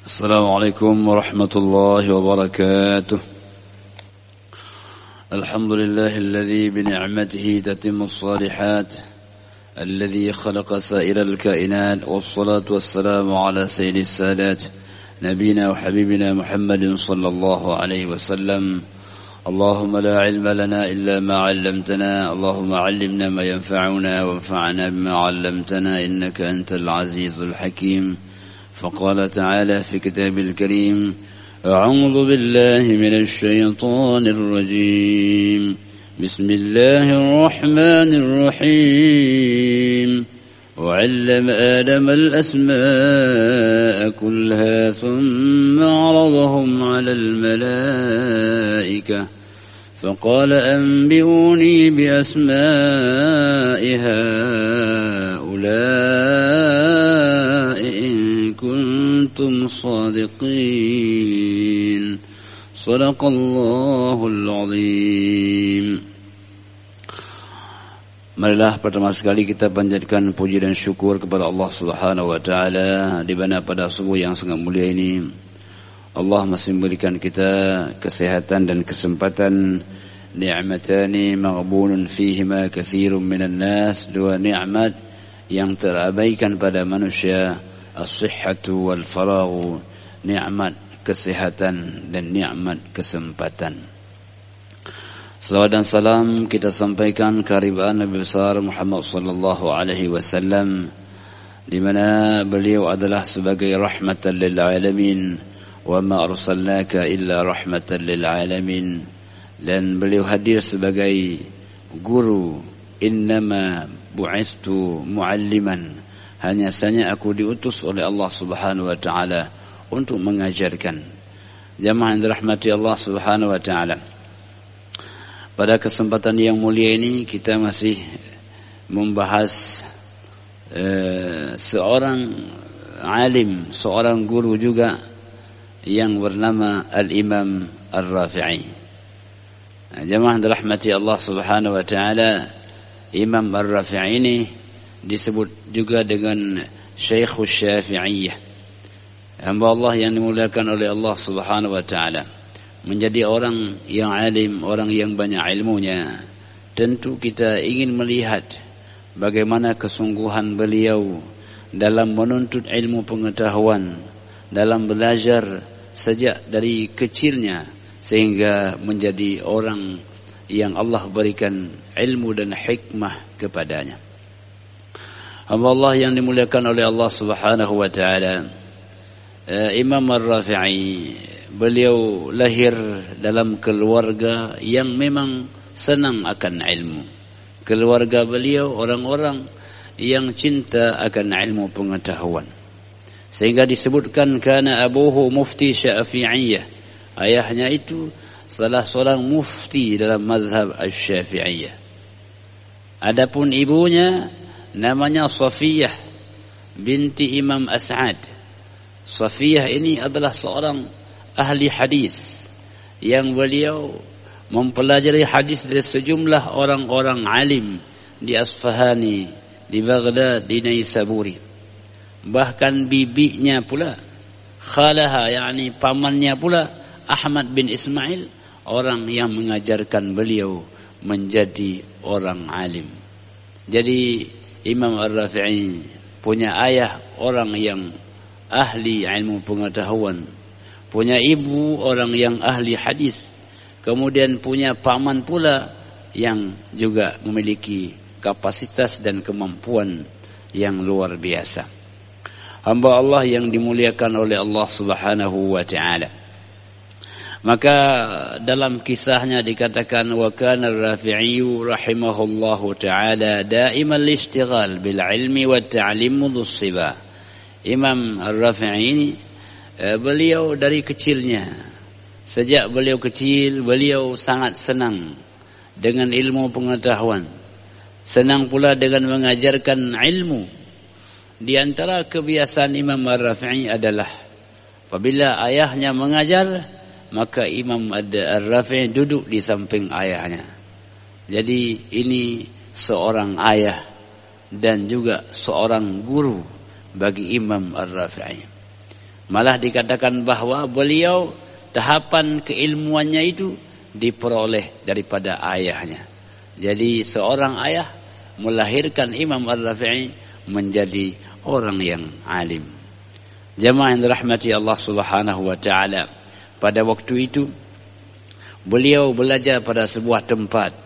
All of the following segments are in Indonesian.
السلام عليكم ورحمة الله وبركاته. الحمد لله الذي بنعمته تتم الصالحات، الذي خلق سائر الكائنات، والصلاة والسلام على سيد السادات نبينا وحبيبنا محمد صلى الله عليه وسلم. اللهم لا علم لنا إلا ما علمتنا، اللهم علمنا ما ينفعنا وانفعنا بما علمتنا، إنك أنت العزيز الحكيم. فقال تعالى في كتاب الكريم: أعوذ بالله من الشيطان الرجيم، بسم الله الرحمن الرحيم. وعلم آدم الأسماء كلها ثم عرضهم على الملائكة فقال أنبئوني بأسماء هؤلاء إن كنتم صادقين. صدق الله العظيم. Marilah pertama sekali kita panjatkan puji dan syukur kepada Allah Subhanahu wa taala di mana pada subuh yang sangat mulia ini Allah masih memberikan kita kesehatan dan kesempatan. Ni'matani maghbunun fihima katsirun minan nas, dua nikmat yang terabaikan pada manusia, as-sihhatu wal faraghu, nikmat kesehatan dan nikmat kesempatan. Salawat dan salam kita sampaikan kehadiran Nabi besar Muhammad sallallahu alaihi wasallam, di mana beliau adalah sebagai rahmatan lil alamin, wa ma arsalnaka illa rahmatan lil alamin, dan beliau hadir sebagai guru. Innama bu'istu mualliman, hanya saja aku diutus oleh Allah Subhanahu wa taala untuk mengajarkan. Jamaah yang dirahmati Allah Subhanahu wa taala, pada kesempatan yang mulia ini kita masih membahas seorang alim, seorang guru juga yang bernama Al-Imam Ar-Rafi'i. Jamaah dirahmati Allah Subhanahu wa taala, Imam Ar-Rafi'i ini disebut juga dengan Syekhul Syafi'iyah, hamba Allah yang dimuliakan oleh Allah Subhanahu wa taala. Menjadi orang yang alim, orang yang banyak ilmunya, tentu kita ingin melihat bagaimana kesungguhan beliau dalam menuntut ilmu pengetahuan, dalam belajar sejak dari kecilnya sehingga menjadi orang yang Allah berikan ilmu dan hikmah kepadanya. Hamba Allah yang dimuliakan oleh Allah Subhanahu wa taala, Imam Ar-Rafi'i, beliau lahir dalam keluarga yang memang senang akan ilmu. Keluarga beliau orang-orang yang cinta akan ilmu pengetahuan, sehingga disebutkan kana abuhu mufti Syafi'iyah, ayahnya itu salah seorang mufti dalam mazhab Asy-Syafi'iyah. Adapun ibunya namanya Safiyah binti Imam As'ad. Safiyah ini adalah seorang ahli hadis yang beliau mempelajari hadis dari sejumlah orang-orang alim di Asfahani, di Baghdad, di Naisaburi. Bahkan bibinya pula, khalaha yakni pamannya pula, Ahmad bin Ismail, orang yang mengajarkan beliau menjadi orang alim. Jadi Imam Ar-Rafi'i punya ayah orang yang ahli ilmu pengetahuan, punya ibu orang yang ahli hadis, kemudian punya paman pula yang juga memiliki kapasitas dan kemampuan yang luar biasa. Hamba Allah yang dimuliakan oleh Allah Subhanahu wa taala. Maka dalam kisahnya dikatakan, wa kana Ar-Rafi'i rahimahullahu taala daiman al-ishtighal bil ilmi wat ta'lim mudh as-siba. Imam Ar-Rafi'i ini beliau dari kecilnya, sejak beliau kecil beliau sangat senang dengan ilmu pengetahuan, senang pula dengan mengajarkan ilmu. Di antara kebiasaan Imam Ar-Rafi'i adalah apabila ayahnya mengajar, maka Imam Ar-Rafi'i duduk di samping ayahnya. Jadi ini seorang ayah dan juga seorang guru bagi Imam Ar-Rafi'i. Malah dikatakan bahwa beliau tahapan keilmuannya itu diperoleh daripada ayahnya. Jadi seorang ayah melahirkan Imam Ar-Rafi'i menjadi orang yang alim. Jamaah yang dirahmati Allah Subhanahu wa taala, pada waktu itu beliau belajar pada sebuah tempat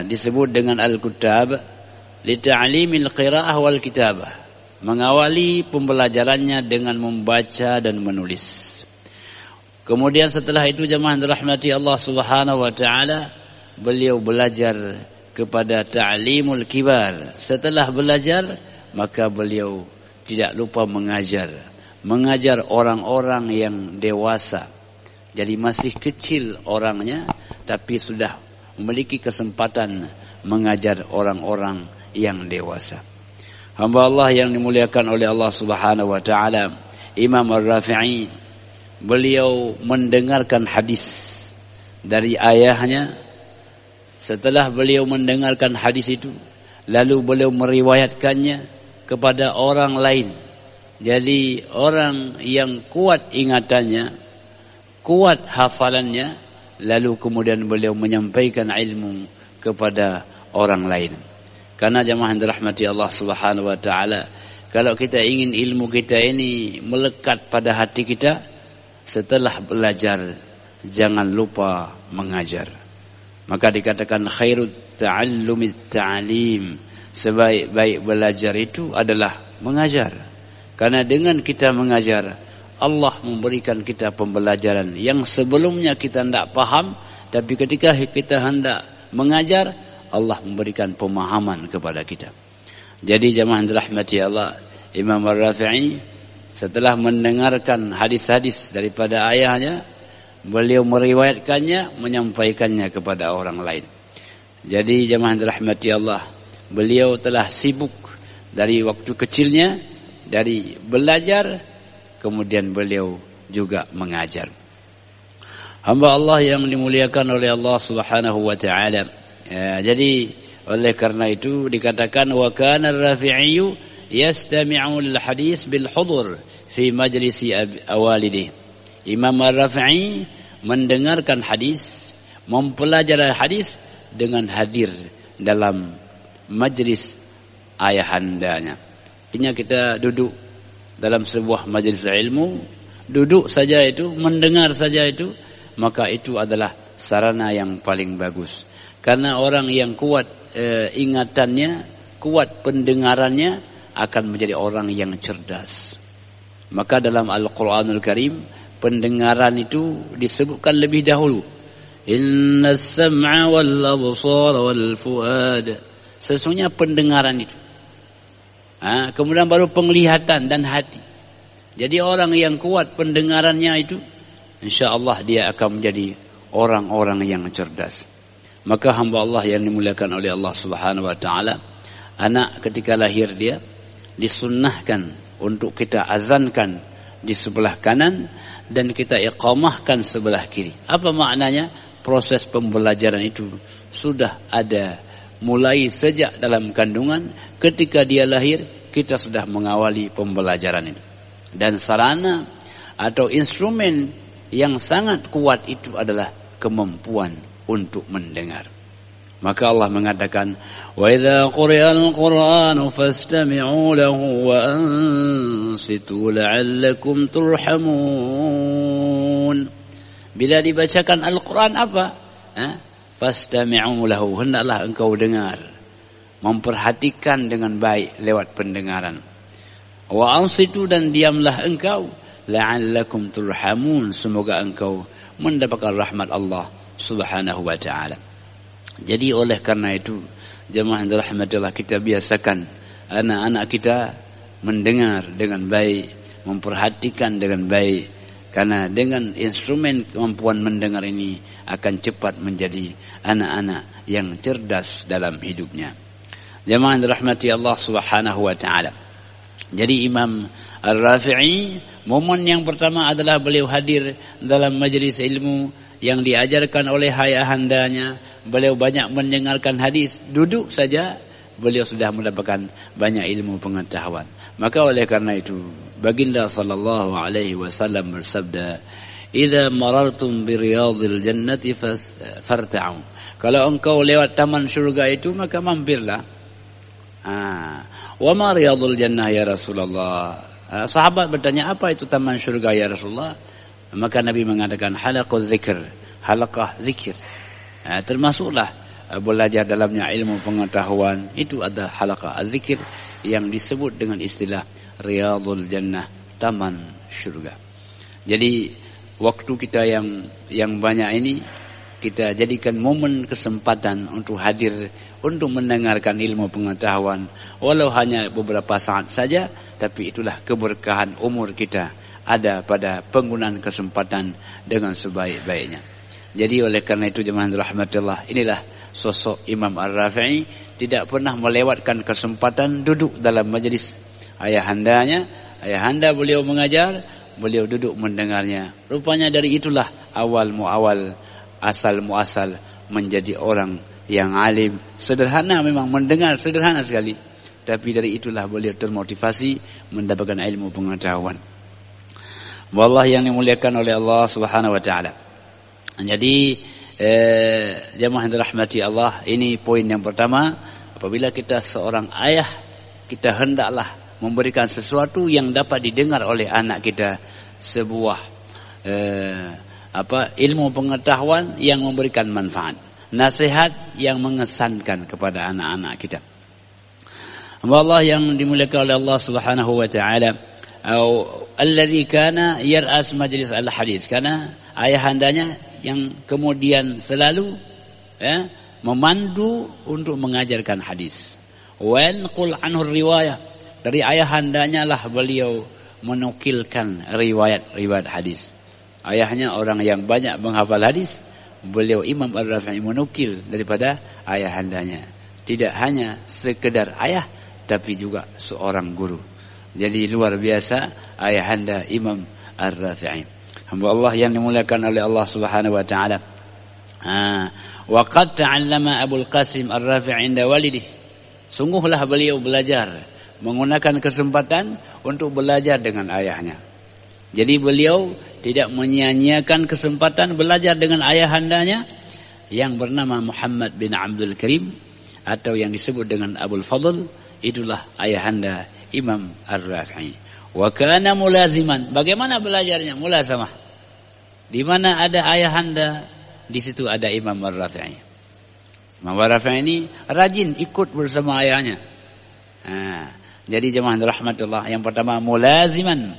disebut dengan Al-Kutab li ta'limil qiraa'ah wal kitabah, mengawali pembelajarannya dengan membaca dan menulis. Kemudian setelah itu jemaah dirahmati Allah Subhanahu wa taala, beliau belajar kepada ta'limul kibar. Setelah belajar, maka beliau tidak lupa mengajar orang-orang yang dewasa. Jadi masih kecil orangnya, tapi sudah memiliki kesempatan mengajar orang-orang yang dewasa. Hamba Allah yang dimuliakan oleh Allah Subhanahu wa taala, Imam Ar-Rafi'i, beliau mendengarkan hadis dari ayahnya. Setelah beliau mendengarkan hadis itu, lalu beliau meriwayatkannya kepada orang lain. Jadi orang yang kuat ingatannya, kuat hafalannya, lalu kemudian beliau menyampaikan ilmu kepada orang lain. Karena jemaah yang dirahmati Allah Subhanahu wa taala, kalau kita ingin ilmu kita ini melekat pada hati kita, setelah belajar jangan lupa mengajar. Maka dikatakan khairut ta'allumit ta'lim, sebaik-baik belajar itu adalah mengajar. Karena dengan kita mengajar, Allah memberikan kita pembelajaran yang sebelumnya kita tidak paham, tapi ketika kita hendak mengajar, Allah memberikan pemahaman kepada kita. Jadi jemaah yang dirahmati Allah, Imam Ar-Rafi'i setelah mendengarkan hadis-hadis daripada ayahnya, beliau meriwayatkannya, menyampaikannya kepada orang lain. Jadi jemaah yang dirahmati Allah, beliau telah sibuk dari waktu kecilnya, dari belajar, kemudian beliau juga mengajar. Hamba Allah yang dimuliakan oleh Allah Subhanahu wa taala. Jadi oleh karena itu dikatakan wa kana Ar-Rafi'i yastami'u al-hadis bil hudur fi majlisi awalidih. Imam Ar-Rafi'i mendengarkan hadis, mempelajari hadis dengan hadir dalam majlis ayahandanya. Artinya kita duduk dalam sebuah majlis ilmu, duduk saja itu, mendengar saja itu, maka itu adalah sarana yang paling bagus. Karena orang yang kuat ingatannya, kuat pendengarannya, akan menjadi orang yang cerdas. Maka dalam Al-Quranul Karim, pendengaran itu disebutkan lebih dahulu. Inna as-sam'a wal absara wal fuad. Sesungguhnya pendengaran itu. Kemudian baru penglihatan dan hati. Jadi orang yang kuat pendengarannya itu, insya-Allah dia akan menjadi orang-orang yang cerdas. Maka hamba Allah yang dimuliakan oleh Allah Subhanahu wa taala, anak ketika lahir dia disunnahkan untuk kita azankan di sebelah kanan dan kita iqamahkan sebelah kiri. Apa maknanya? Proses pembelajaran itu sudah ada mulai sejak dalam kandungan. Ketika dia lahir, kita sudah mengawali pembelajaran itu. Dan sarana atau instrumen yang sangat kuat itu adalah kemampuan untuk mendengar. Maka Allah mengatakan, wa idza quri'al qur'anu fastami'u lahu wa ansitu la'allakum turhamun. Bila dibacakan Al-Quran apa? Fastami'u lahu, hendaklah engkau dengar, memperhatikan dengan baik lewat pendengaran. Wa ansitu, dan diamlah engkau, la'allakum turhamun, semoga engkau mendapatkan rahmat Allah Subhanahu wa ta'ala. Jadi oleh karena itu, jemaah yang dirahmati Allah, kita biasakan anak-anak kita mendengar dengan baik, memperhatikan dengan baik. Karena dengan instrumen kemampuan mendengar ini akan cepat menjadi anak-anak yang cerdas dalam hidupnya. Jemaah yang dirahmati Allah Subhanahu wa ta'ala. Jadi Imam Ar-Rafi'i, momen yang pertama adalah beliau hadir dalam majlis ilmu yang diajarkan oleh ayahandanya. Beliau banyak mendengarkan hadis, duduk saja beliau sudah mendapatkan banyak ilmu pengetahuan. Maka oleh karena itu baginda sallallahu alaihi wasallam bersabda, "Idza marartum bi riyadil jannati farta'u." Kalau engkau lewat taman surga itu maka mampirlah. Wa ma riyadul jannah ya Rasulullah? Sahabat bertanya, apa itu taman surga ya Rasulullah? Maka Nabi mengatakan halaquz zikr, halaqah zikir. Termasuklah belajar dalamnya ilmu pengetahuan, itu ada halaqah zikir yang disebut dengan istilah riyadul jannah, taman surga. Jadi waktu kita yang banyak ini kita jadikan momen kesempatan untuk hadir, untuk mendengarkan ilmu pengetahuan, walau hanya beberapa saat saja, tapi itulah keberkahan umur kita ada pada penggunaan kesempatan dengan sebaik-baiknya. Jadi oleh karena itu jemaah rahmatillah, inilah sosok Imam Ar-Rafi'i, tidak pernah melewatkan kesempatan duduk dalam majlis ayahanda beliau mengajar, beliau duduk mendengarnya. Rupanya dari itulah awal asal muasal menjadi orang yang alim. Sederhana memang, mendengar sederhana sekali, tapi dari itulah beliau termotivasi mendapatkan ilmu pengetahuan. Wallahi yang dimuliakan oleh Allah Subhanahu wa taala. Jadi jemaah yang dirahmati Allah, ini poin yang pertama. Apabila kita seorang ayah, kita hendaklah memberikan sesuatu yang dapat didengar oleh anak kita, sebuah ilmu pengetahuan yang memberikan manfaat, nasihat yang mengesankan kepada anak-anak kita. Allah yang dimuliakan oleh Allah Subhanahu wa taala, alladzi kana yar'as majlis al-hadis, karena ayahandanya yang kemudian selalu memandu untuk mengajarkan hadis. Wa yanqul anhu riwayah, dari ayahandanya lah beliau menukilkan riwayat hadis. Ayahnya orang yang banyak menghafal hadis, beliau Imam Ar-Rafi'i menukil daripada ayahandanya. Tidak hanya sekedar ayah, tapi juga seorang guru. Jadi luar biasa ayahanda Imam Ar-Rafi'i. Hamba Allah yang dimuliakan oleh Allah Subhanahu wa taala. Wa qad ta'allama Abul Qasim Ar-Rafi'i 'inda walidih. Sungguhlah beliau belajar, menggunakan kesempatan untuk belajar dengan ayahnya. Jadi beliau tidak menyia-nyiakan kesempatan belajar dengan ayahandanya yang bernama Muhammad bin Abdul Karim, atau yang disebut dengan Abul Fadl. Itulah ayahanda Imam Ar-Rafi'i. Wa kana mulaziman. Bagaimana belajarnya? Mulazamah. Di mana ada ayahanda, di situ ada Imam Ar-Rafi'i. Imam Ar-Rafi'i ini rajin ikut bersama ayahnya. Jadi jemaah rahmatullah, yang pertama mulaziman.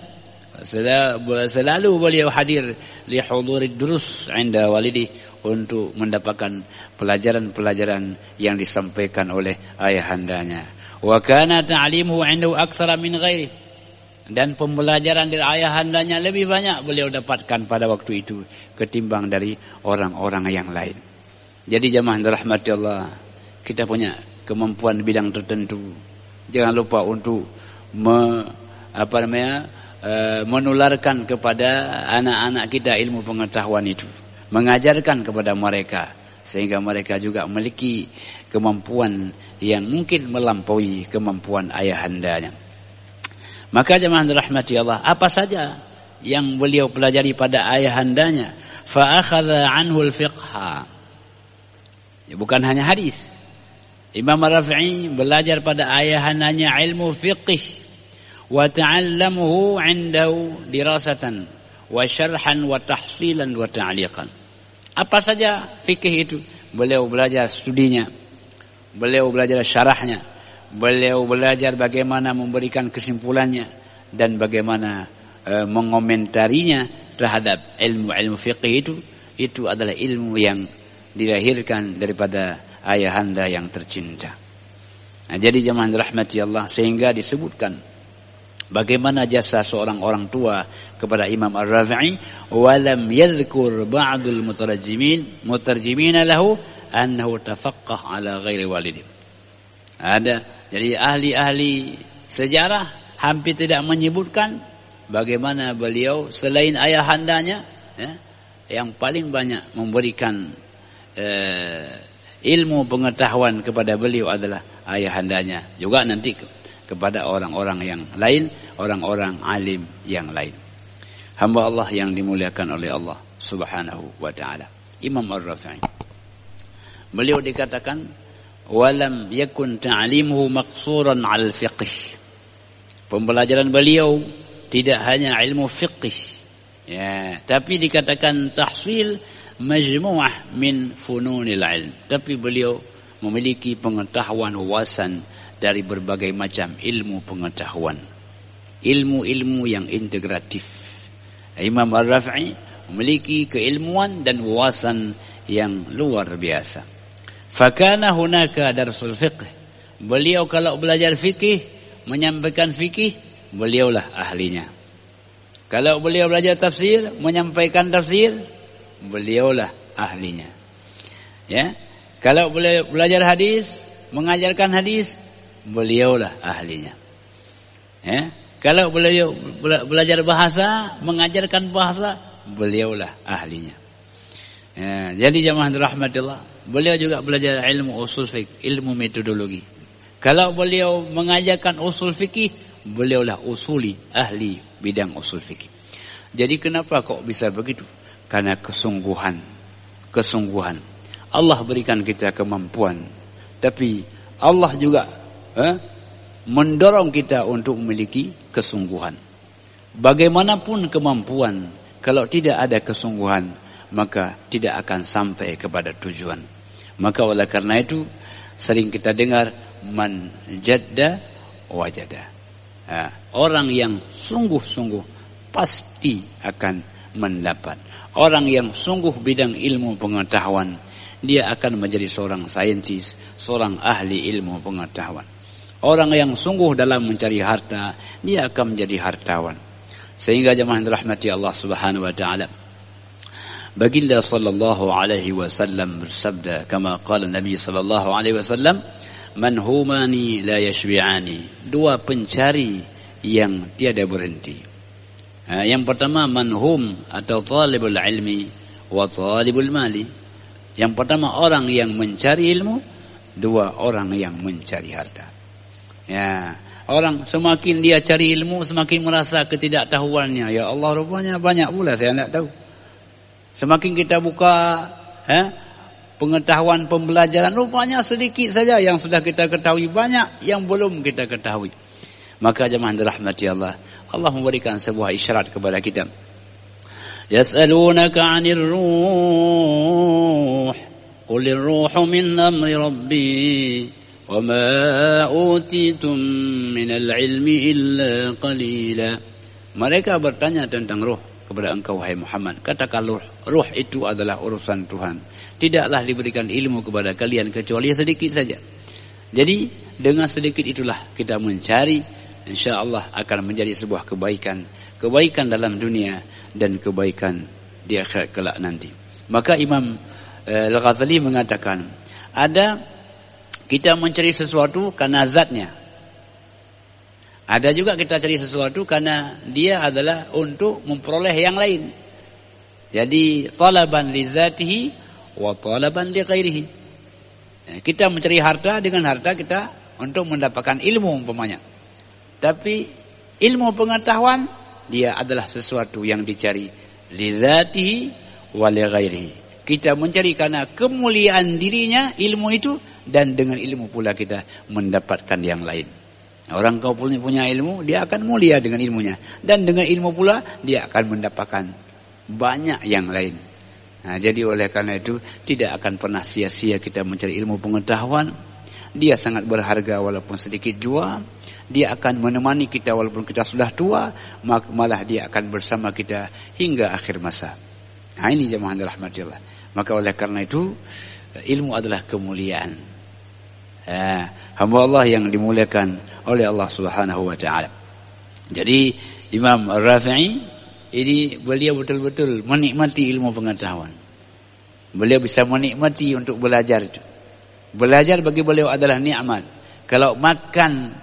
Selalu beliau hadir li hudurid durus 'inda walidi, untuk mendapatkan pelajaran-pelajaran yang disampaikan oleh ayahandanya. Wa kana ta'limuhu 'indahu aktsara min ghairi, dan pembelajaran dari ayahandanya lebih banyak beliau dapatkan pada waktu itu ketimbang dari orang-orang yang lain. Jadi jemaah rahmati Allah, kita punya kemampuan bidang tertentu, jangan lupa untuk menularkan kepada anak-anak kita ilmu pengetahuan itu, mengajarkan kepada mereka, sehingga mereka juga memiliki kemampuan yang mungkin melampaui kemampuan ayahandanya. Maka jemaah rahmati Allah, apa saja yang beliau pelajari pada ayahandanya, fa akhadha anhu al-fiqha. Bukan hanya hadis. Imam Ar-Rafi'i belajar pada ayahandanya ilmu fiqh, wa ta'allamuhu 'indahu dirasatan wa syarhan wa tahsilan wa ta'liqan. Apa saja fikih itu beliau belajar studinya, beliau belajar syarahnya, beliau belajar bagaimana memberikan kesimpulannya dan bagaimana mengomentarinya terhadap ilmu-ilmu fikih itu adalah ilmu yang dilahirkan daripada ayahanda yang tercinta. Jadi jemaah rahmati Allah, sehingga disebutkan bagaimana jasa seorang orang tua kepada Imam Ar-Rafi'i, walam yadhkur ba'dul mutarjimin lahu annahu tafaqqah ala ghairi walidih. Jadi ahli-ahli sejarah hampir tidak menyebutkan bagaimana beliau selain ayahandanya yang paling banyak memberikan ilmu pengetahuan kepada beliau adalah ayahandanya, juga nanti kepada orang-orang yang lain, orang-orang alim yang lain. Hamba Allah yang dimuliakan oleh Allah Subhanahu wa ta'ala, Imam Ar-Rafi'i, beliau dikatakan walam yakun ta'limuhu maqsuran 'al fiqh. Pembelajaran beliau tidak hanya ilmu fiqh, ya, tapi dikatakan tahsil majmu'ah min fununil ilm. Tapi beliau memiliki pengetahuan wawasan dari berbagai macam ilmu pengetahuan, ilmu-ilmu yang integratif. Imam Ar-Rafi'i memiliki keilmuan dan wawasan yang luar biasa. Fakana hunaka darsul fiqh. Beliau kalau belajar fikih, menyampaikan fikih, beliaulah ahlinya. Kalau beliau belajar tafsir, menyampaikan tafsir, beliaulah ahlinya. Ya. Kalau beliau belajar hadis, mengajarkan hadis, beliaulah ahlinya. Ya. Kalau beliau belajar bahasa, mengajarkan bahasa, beliaulah ahlinya. Ya. Jadi jamaah rahmatillah, beliau juga belajar ilmu usul fiqh, ilmu metodologi. Kalau beliau mengajarkan usul fikih, beliaulah usuli, ahli bidang usul fikih. Jadi kenapa kok bisa begitu? Karena kesungguhan. Allah berikan kita kemampuan, tapi Allah juga mendorong kita untuk memiliki kesungguhan. Bagaimanapun kemampuan, kalau tidak ada kesungguhan, maka tidak akan sampai kepada tujuan. Maka oleh karena itu, sering kita dengar man jadda wajada. Orang yang sungguh-sungguh pasti akan mendapat. Orang yang sungguh bidang ilmu pengetahuan, dia akan menjadi seorang saintis, seorang ahli ilmu pengetahuan. Orang yang sungguh dalam mencari harta, dia akan menjadi hartawan. Sehingga jemaah dirahmati Allah Subhanahu wa ta'ala, baginda sallallahu alaihi wasallam bersabda, kama qala Nabi sallallahu alaihi wasallam, manhumani la yashbi'ani. Dua pencari yang tiada berhenti. Yang pertama manhum atau talibul ilmi wa talibul mali. Yang pertama orang yang mencari ilmu, dua orang yang mencari harta. Ya, orang semakin dia cari ilmu, semakin merasa ketidaktahuannya. Ya Allah, rupanya banyak pula saya tidak tahu. Semakin kita buka pengetahuan pembelajaran, rupanya sedikit saja yang sudah kita ketahui, banyak yang belum kita ketahui. Maka jemaah dirahmati Allah, Allah memberikan sebuah isyarat kepada kita. Yas'alunaka 'anir ruh, qulir ruhu min amri rabbi, wa ma utitum minal ilmi illa qalila. Mereka bertanya tentang ruh kepada engkau wahai Muhammad. Katakan ruh itu adalah urusan Tuhan. Tidaklah diberikan ilmu kepada kalian kecuali sedikit saja. Jadi dengan sedikit itulah kita mencari, insyaallah akan menjadi sebuah kebaikan. Kebaikan dalam dunia dan kebaikan di akhirat kelak nanti. Maka Imam Al-Ghazali mengatakan, ada kita mencari sesuatu karena zatnya. Ada juga kita cari sesuatu karena dia adalah untuk memperoleh yang lain. Jadi talaban li zatihi wa talaban li ghairihi. Kita mencari harta, dengan harta kita untuk mendapatkan ilmu umpamanya. Tapi ilmu pengetahuan dia adalah sesuatu yang dicari li zatihi wa li ghairihi. Kita mencari karena kemuliaan dirinya ilmu itu, dan dengan ilmu pula kita mendapatkan yang lain. Orang kau punya ilmu, dia akan mulia dengan ilmunya. Dan dengan ilmu pula, dia akan mendapatkan banyak yang lain. Nah, jadi oleh karena itu, tidak akan pernah sia-sia kita mencari ilmu pengetahuan. Dia sangat berharga walaupun sedikit jua. Dia akan menemani kita walaupun kita sudah tua. Malah dia akan bersama kita hingga akhir masa. Nah, ini jemaah rahmatillah. Maka oleh karena itu, ilmu adalah kemuliaan. Hamba Allah yang dimuliakan oleh Allah Subhanahu wa ta'ala. Jadi Imam Ar-Rafi'i ini beliau betul-betul menikmati ilmu pengetahuan. Beliau bisa menikmati untuk belajar itu. Belajar bagi beliau adalah nikmat. Kalau makan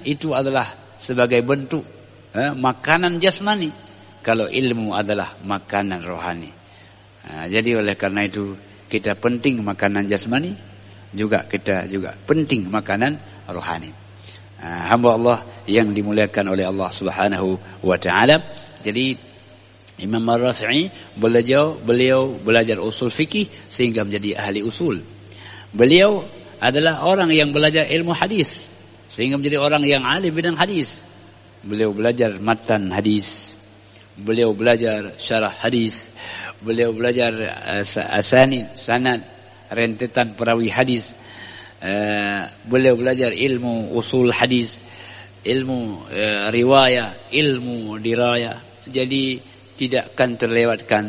itu adalah sebagai bentuk makanan jasmani. Kalau ilmu adalah makanan rohani. Jadi oleh karena itu kita penting makanan jasmani, juga kita juga penting makanan rohani. Hamba Allah yang dimuliakan oleh Allah Subhanahu wa taala. Jadi Imam Ar-Rafi'i beliau belajar usul fikih sehingga menjadi ahli usul. Beliau adalah orang yang belajar ilmu hadis sehingga menjadi orang yang alim bidang hadis. Beliau belajar matan hadis, beliau belajar syarah hadis, beliau belajar asanid, sanad, rentetan perawi hadis. Beliau belajar ilmu usul hadis, ilmu riwayah, ilmu dirayah. Jadi tidak akan terlewatkan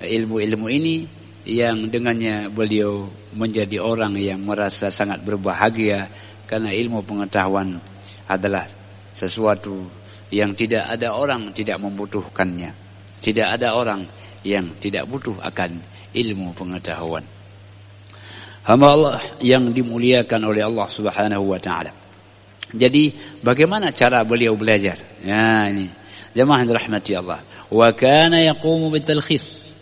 ilmu-ilmu ini yang dengannya beliau menjadi orang yang merasa sangat berbahagia karena ilmu pengetahuan adalah sesuatu yang tidak ada orang tidak membutuhkannya. Tidak ada orang yang tidak butuh akan ilmu pengetahuan. Hamba Allah yang dimuliakan oleh Allah Subhanahu wa taala. Jadi bagaimana cara beliau belajar? Ya ini jemaah yang dirahmati Allah. Wa kana yaqumu bitalkhis.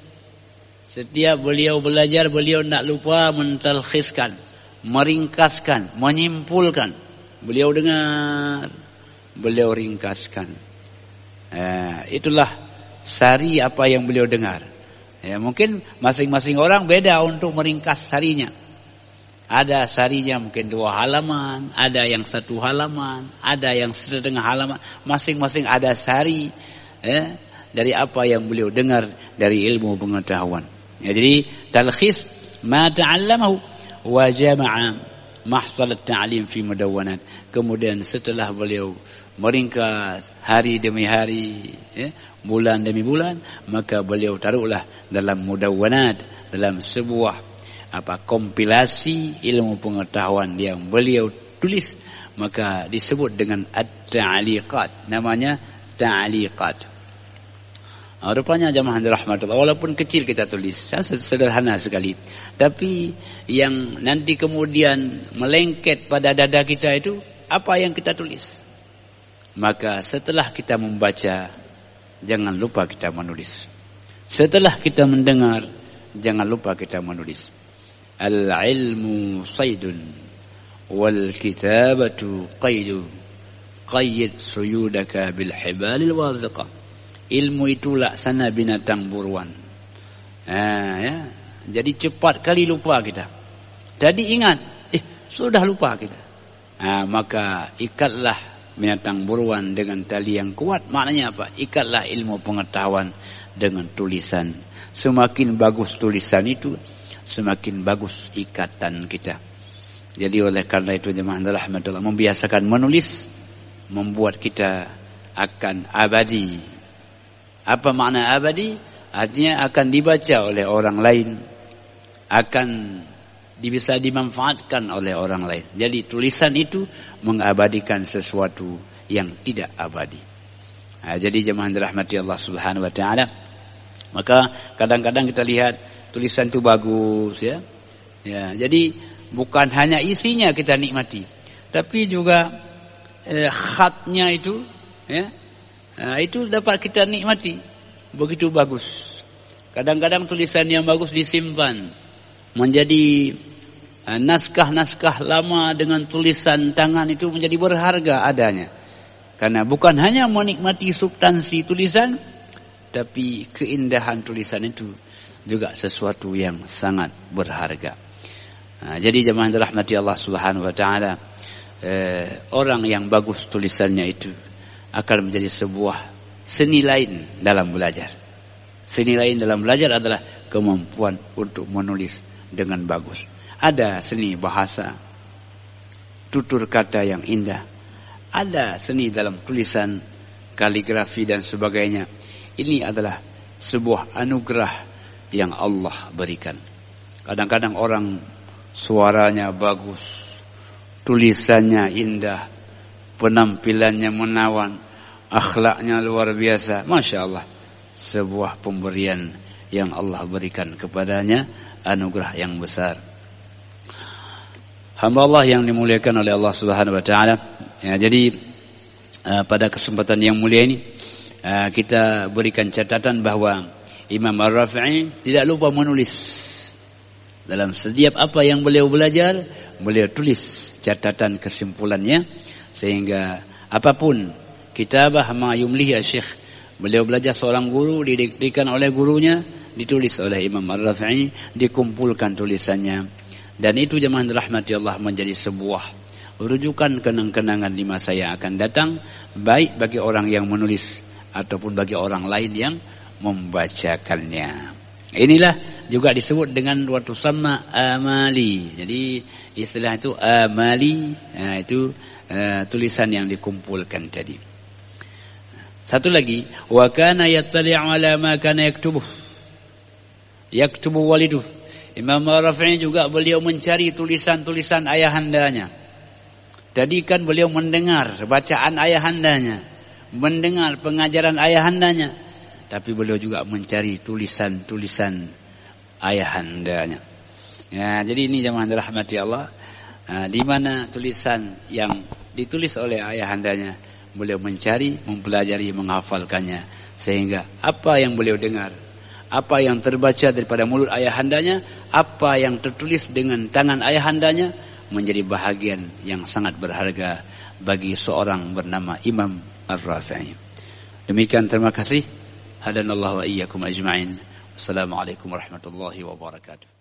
Setiap beliau belajar beliau tidak lupa mentalkhiskan, meringkaskan, menyimpulkan. Beliau dengar, beliau ringkaskan. Itulah sari apa yang beliau dengar. Ya, mungkin masing-masing orang beda untuk meringkas sarinya. Ada sarinya mungkin 2 halaman, ada yang 1 halaman, ada yang setengah halaman. Masing-masing ada sari dari apa yang beliau dengar dari ilmu pengetahuan. Ya, jadi talkhis ma ta'allamahu wa jama'a mahsal at-ta'lim fi mudawwanat. Kemudian setelah beliau meringkas hari demi hari, bulan demi bulan, maka beliau taruhlah dalam mudawwanat, dalam sebuah kompilasi ilmu pengetahuan yang beliau tulis, maka disebut dengan at-ta'liqat. Namanya ta'liqat. Rupanya jemaah dirahmatullah, walaupun kecil kita tulis, sederhana sekali, tapi yang nanti kemudian melengket pada dada kita itu apa yang kita tulis. Maka setelah kita membaca, jangan lupa kita menulis. Setelah kita mendengar, jangan lupa kita menulis. Al-ilmu saydun wal kitabatu qaydu qayyid suyudaka bil hibalil waziqah. Ilmu itu laksana binatang buruan. Ya. Jadi cepat kali lupa kita. Tadi ingat, sudah lupa kita. Maka ikatlah binatang buruan dengan tali yang kuat. Maknanya apa? Ikatlah ilmu pengetahuan dengan tulisan. Semakin bagus tulisan itu, semakin bagus ikatan kita. Jadi oleh karena itu jemaah rahmatullah, membiasakan menulis membuat kita akan abadi. Apa makna abadi? Artinya akan dibaca oleh orang lain, akan bisa dimanfaatkan oleh orang lain. Jadi tulisan itu mengabadikan sesuatu yang tidak abadi. Jadi jemaah dirahmati Allah Subhanahu wa taala, maka kadang-kadang kita lihat tulisan itu bagus, ya. Jadi bukan hanya isinya kita nikmati, tapi juga khatnya itu, ya. Itu dapat kita nikmati, begitu bagus. Kadang-kadang tulisan yang bagus disimpan menjadi naskah-naskah lama dengan tulisan tangan itu menjadi berharga adanya. Karena bukan hanya menikmati substansi tulisan, tapi keindahan tulisan itu juga sesuatu yang sangat berharga. Jadi jemaah dirahmati Allah Subhanahu wa taala, orang yang bagus tulisannya itu akan menjadi sebuah seni lain dalam belajar. Seni lain dalam belajar adalah kemampuan untuk menulis dengan bagus. Ada seni bahasa, tutur kata yang indah. Ada seni dalam tulisan, kaligrafi dan sebagainya. Ini adalah sebuah anugerah yang Allah berikan. Kadang-kadang orang suaranya bagus, tulisannya indah, penampilannya menawan, akhlaknya luar biasa. Masya Allah, sebuah pemberian yang Allah berikan kepadanya, anugerah yang besar. Hamba Allah yang dimuliakan oleh Allah Subhanahu wa taala. Jadi pada kesempatan yang mulia ini kita berikan catatan bahwa Imam Ar-Rafi'i tidak lupa menulis. Dalam setiap apa yang beliau belajar, beliau tulis catatan kesimpulannya, sehingga apapun kitabah ma yumlihi Syekh, beliau belajar seorang guru, didiktikan oleh gurunya, ditulis oleh Imam Ar-Rafi'i, dikumpulkan tulisannya. Dan itu jemaah dirahmati Allah menjadi sebuah rujukan kenang-kenangan di masa yang akan datang, baik bagi orang yang menulis ataupun bagi orang lain yang membacakannya. Inilah juga disebut dengan waktu sama amali. Jadi istilah itu amali, itu tulisan yang dikumpulkan tadi. Satu lagi, wa kana yattali'u ala ma kana yaktubu waliduh. Imam Ar-Rafi'i juga beliau mencari tulisan-tulisan ayahandanya. Tadi kan beliau mendengar bacaan ayahandanya, mendengar pengajaran ayahandanya, tapi beliau juga mencari tulisan-tulisan ayahandanya. Ya, jadi ini jemaah dirahmati Allah, di mana tulisan yang ditulis oleh ayahandanya, beliau mencari, mempelajari, menghafalkannya, sehingga apa yang beliau dengar, apa yang terbaca daripada mulut ayahandanya, apa yang tertulis dengan tangan ayahandanya, menjadi bahagian yang sangat berharga bagi seorang bernama Imam Ar-Rafi'i. Demikian, terima kasih. Hadanallahu wa iyyakum ajma'in. Wassalamualaikum warahmatullahi wabarakatuh.